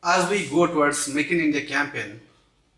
As we go towards Make in India campaign,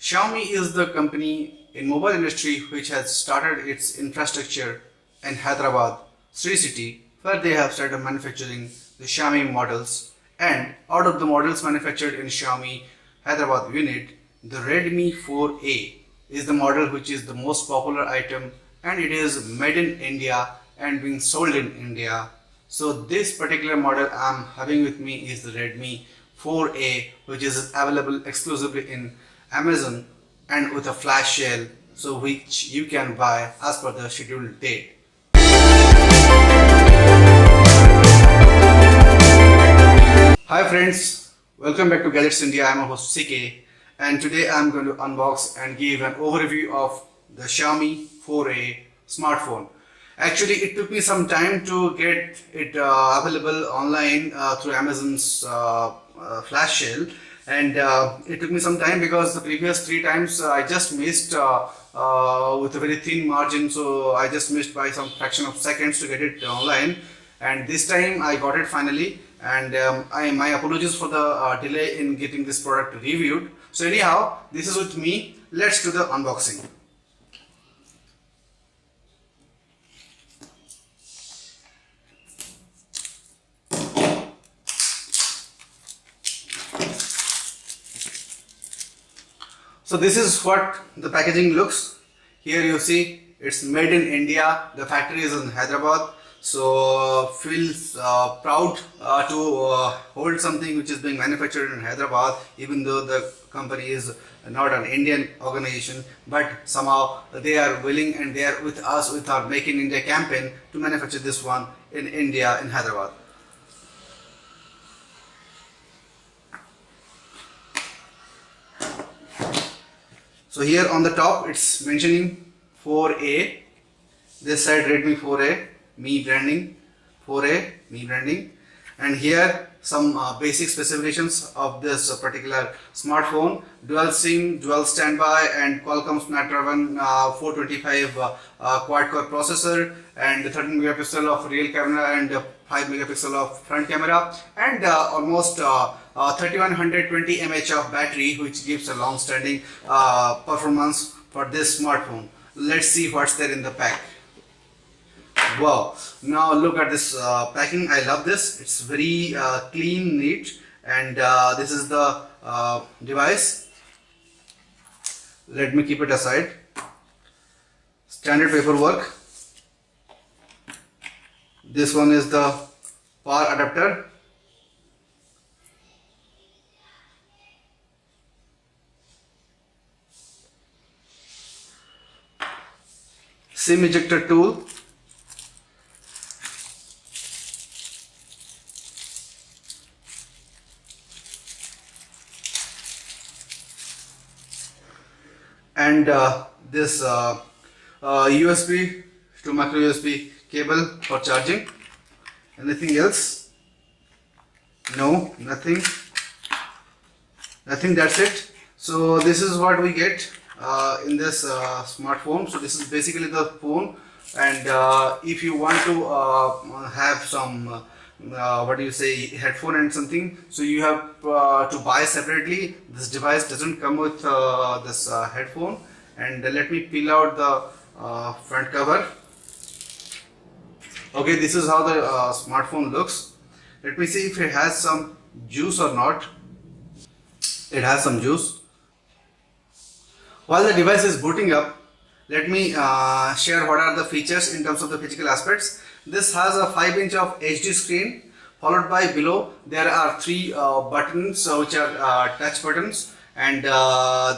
Xiaomi is the company in mobile industry which has started its infrastructure in Hyderabad, Sri City, where they have started manufacturing the Xiaomi models. And out of the models manufactured in Xiaomi Hyderabad unit, the Redmi 4A is the model which is the most popular item, and it is made in India and being sold in India. So this particular model I'm having with me is the Redmi 4A, which is available exclusively in Amazon and with a flash sale, so which you can buy as per the scheduled date. Hi friends, welcome back to Gadgets India. I'm a host CK, and today I'm going to unbox and give an overview of the Xiaomi 4A smartphone. Actually, it took me some time to get it available online through Amazon's flash sale, and it took me some time because the previous 3 times I just missed with a very thin margin, so I just missed by some fraction of seconds to get it online, and this time I got it finally. And my apologies for the delay in getting this product reviewed. So anyhow, this is with me. Let's do the unboxing. So this is what the packaging looks. Here you see it's made in India. The factory is in Hyderabad. So feels proud to hold something which is being manufactured in Hyderabad, even though the company is not an Indian organization, but somehow they are willing and they are with us with our Make in India campaign to manufacture this one in India, in Hyderabad. So here on the top it's mentioning 4A, this side Redmi 4A, Mi branding, 4A, Mi branding, and here some basic specifications of this particular smartphone: dual SIM, dual standby, and Qualcomm Snapdragon 425 quad-core processor, and 13 megapixel of rear camera and 5 megapixel of front camera, and almost 3120 mAh of battery, which gives a long-standing performance for this smartphone. Let's see what's there in the pack. Wow, now look at this packing. I love this. It's very clean, neat, and this is the device. Let me keep it aside. Standard paperwork. This one is the power adapter. SIM ejector tool. And this USB to micro USB cable for charging. Anything else? No, nothing. That's it. So this is what we get in this smartphone. So this is basically the phone, and if you want to have some headphone and something, so you have to buy separately. This device doesn't come with this headphone. And let me peel out the front cover. Okay, this is how the smartphone looks. Let me see if it has some juice or not. It has some juice. While the device is booting up, let me share what are the features in terms of the physical aspects. This has a 5-inch of HD screen, followed by below there are 3 buttons which are touch buttons, and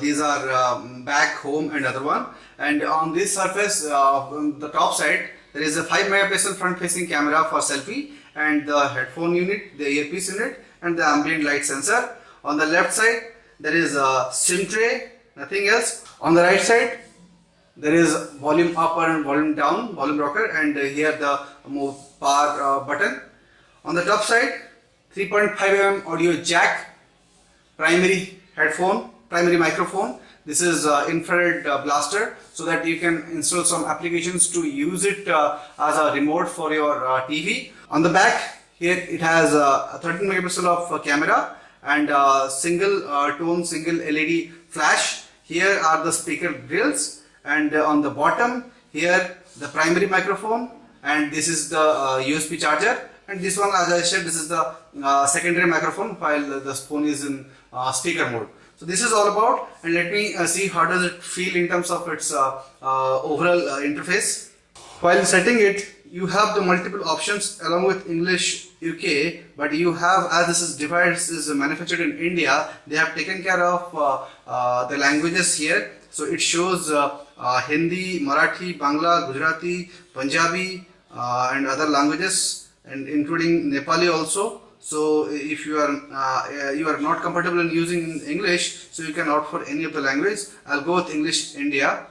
these are back, home, and other one. And on this surface, on the top side, there is a 5 megapixel front facing camera for selfie, and the headphone unit, the earpiece unit, and the ambient light sensor. On the left side there is a SIM tray, nothing else. On the right side there is volume up and volume down, volume rocker, and here the move power button. On the top side, 3.5 mm audio jack, primary headphone, primary microphone. This is infrared blaster, so that you can install some applications to use it as a remote for your TV. On the back here it has a 13 megapixel of camera, and single tone, single LED flash. Here are the speaker grills, and on the bottom here the primary microphone, and this is the USB charger, and this one, as I said, this is the secondary microphone while the phone is in speaker mode. So this is all about, and let me see how does it feel in terms of its overall interface. While setting it, you have the multiple options along with English UK, but you have, as this device is manufactured in India, they have taken care of the languages here. So it shows Hindi, Marathi, Bangla, Gujarati, Punjabi, and other languages, and including Nepali also. So if you are not comfortable in using English, so you can opt for any of the language. I'll go with English India.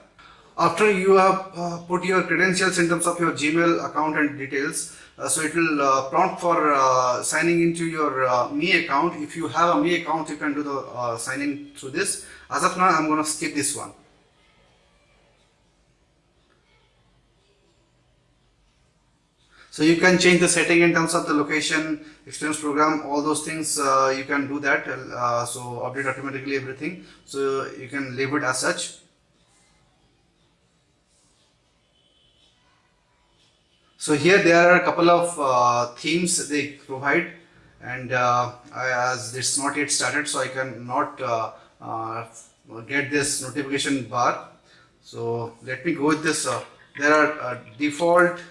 After you have put your credentials in terms of your Gmail account and details, so it will prompt for signing into your Me account. If you have a Me account, you can do the sign in through this. As of now, I'm going to skip this one. So you can change the setting in terms of the location, experience program, all those things you can do that. So update automatically everything. So you can leave it as such. So here there are a couple of themes they provide, and as it's not yet started, so I cannot get this notification bar. So let me go with this. There are default,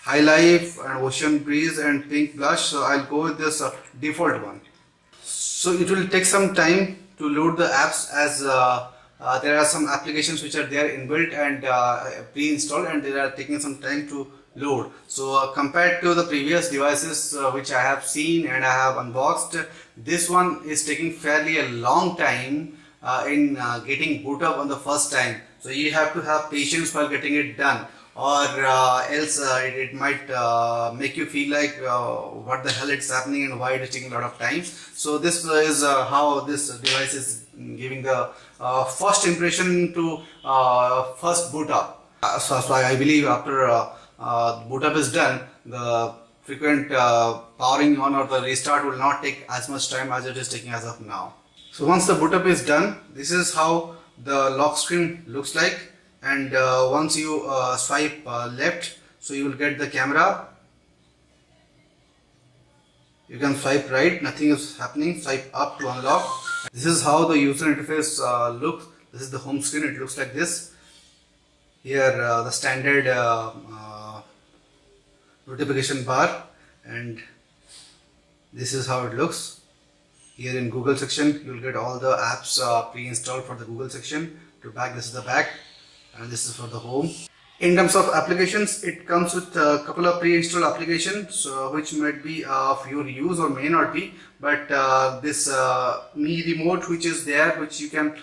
high life, and ocean breeze, and pink blush. So I'll go with this default one. So it will take some time to load the apps, as there are some applications which are there inbuilt and pre-installed, and they are taking some time to load. So compared to the previous devices which I have seen and I have unboxed, this one is taking fairly a long time in getting boot up on the first time. So you have to have patience while getting it done, or else it might make you feel like what the hell it's happening and why it is taking a lot of time. So this is how this device is giving the first impression to first boot up. So I believe after boot up is done, the frequent powering on or the restart will not take as much time as it is taking as of now. So once the boot up is done, this is how the lock screen looks like. And once you swipe left, so you will get the camera. You can swipe right, nothing is happening. Swipe up to unlock. This is how the user interface looks. This is the home screen. It looks like this. Here the standard notification bar, and this is how it looks. Here in Google section, you will get all the apps pre-installed for the Google section. To back, this is the back, and this is for the home. In terms of applications, it comes with a couple of pre-installed applications which might be of your use or may not be, but this Me remote which is there, which you can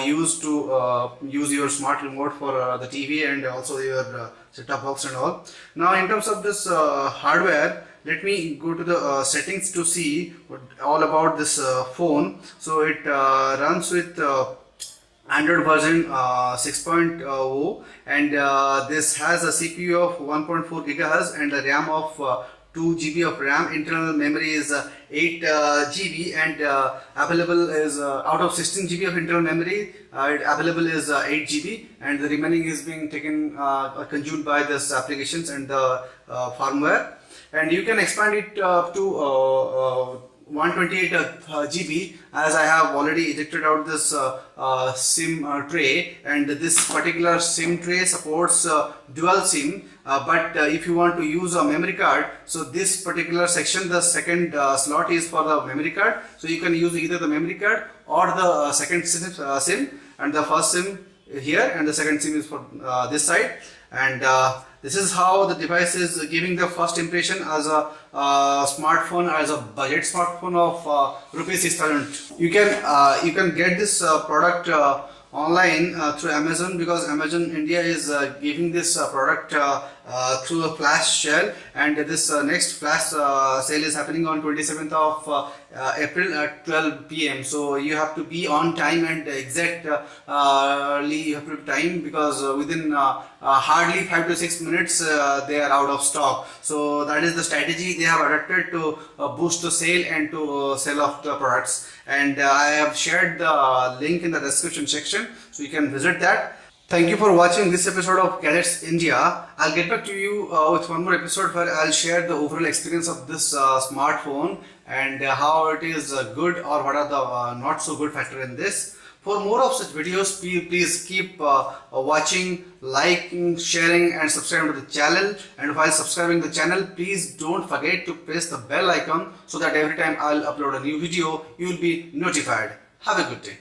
use to use your smart remote for the TV and also your set-top box and all. Now in terms of this hardware, let me go to the settings to see all about this phone. So it runs with Android version 6.0, and this has a CPU of 1.4 GHz and a RAM of 2 GB of RAM. Internal memory is 8 GB, and available is out of 16 GB of internal memory, available is 8 GB, and the remaining is being taken consumed by this applications and the firmware. And you can expand it to 128 GB, as I have already ejected out this SIM tray, and this particular SIM tray supports dual SIM, but if you want to use a memory card, so this particular section, the second slot is for the memory card, so you can use either the memory card or the second SIM, and the first SIM here and the second SIM is for this side. And this is how the device is giving the first impression as a smartphone, as a budget smartphone of rupees 6,000. You can get this product online through Amazon, because Amazon India is giving this product through a flash sale, and this next flash sale is happening on 27th of April at 12 p.m. So you have to be on time and exact you have to be time, because within hardly 5 to 6 minutes they are out of stock. So that is the strategy they have adopted to boost the sale and to sell off the products. And I have shared the link in the description section, so you can visit that. Thank you for watching this episode of Gadgets India. I'll get back to you with one more episode where I'll share the overall experience of this smartphone and how it is good, or what are the not so good factor in this. For more of such videos, please keep watching, liking, sharing and subscribing to the channel. And while subscribing the channel, please don't forget to press the bell icon so that every time I'll upload a new video, you will be notified. Have a good day.